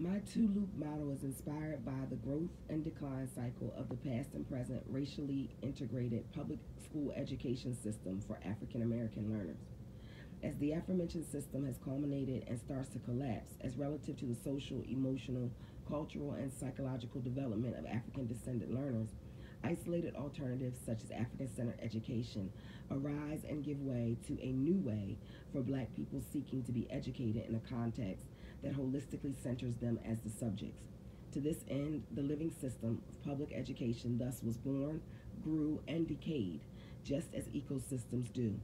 My two-loop model is inspired by the growth and decline cycle of the past and present racially integrated public school education system for African American learners. As the aforementioned system has culminated and starts to collapse as relative to the social, emotional, cultural, and psychological development of African descendant learners, isolated alternatives such as African centered education arise and give way to a new way for black people seeking to be educated in a context that holistically centers them as the subjects. To this end, the living system of public education thus was born, grew, and decayed, just as ecosystems do.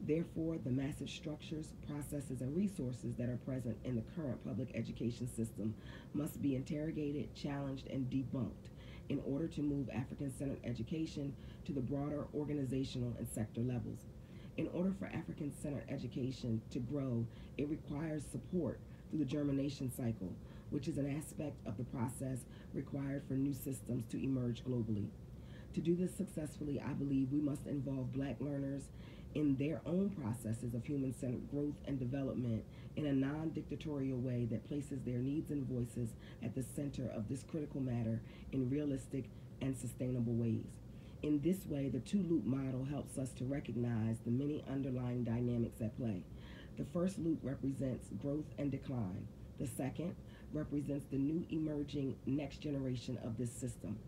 Therefore, the massive structures, processes, and resources that are present in the current public education system must be interrogated, challenged, and debunked in order to move African centered education to the broader organizational and sector levels. In order for African centered education to grow, it requires support through the germination cycle, which is an aspect of the process required for new systems to emerge globally. To do this successfully, I believe we must involve black learners in their own processes of human centered growth and development in a non dictatorial way that places their needs and voices at the center of this critical matter in realistic and sustainable ways. In this way, the two loop model helps us to recognize the many underlying dynamics at play. The first loop represents growth and decline. The second represents the new emerging next generation of this system.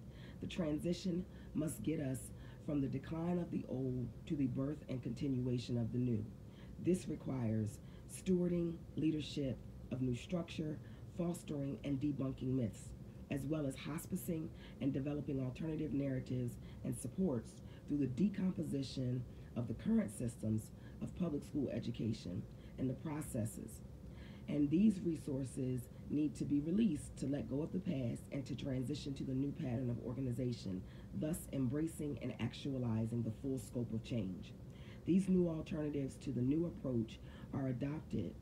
The transition must get us from the decline of the old to the birth and continuation of the new. This requires stewarding leadership of new structure, fostering and debunking myths, as well as hospicing and developing alternative narratives and supports through the decomposition of the current systems of public school education and the processes. And these resources need to be released to let go of the past and to transition to the new pattern of organization, thus embracing and actualizing the full scope of change. These new alternatives to the new approach are adopted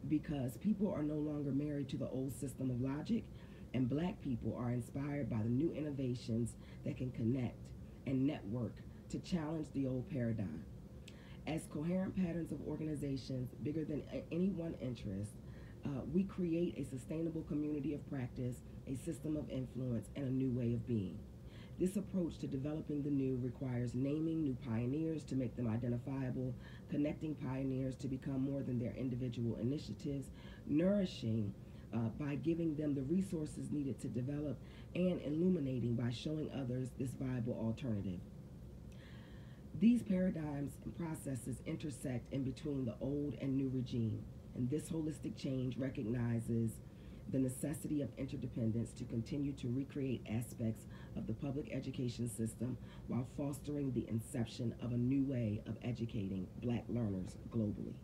because people are no longer married to the old system of logic, and black people are inspired by the new innovations that can connect and network to challenge the old paradigm. As coherent patterns of organizations bigger than any one interest, we create a sustainable community of practice, a system of influence, and a new way of being. This approach to developing the new requires naming new pioneers to make them identifiable, connecting pioneers to become more than their individual initiatives, nourishing by giving them the resources needed to develop, and illuminating by showing others this viable alternative. These paradigms and processes intersect in between the old and new regime, and this holistic change recognizes the necessity of interdependence to continue to recreate aspects of the public education system while fostering the inception of a new way of educating black learners globally.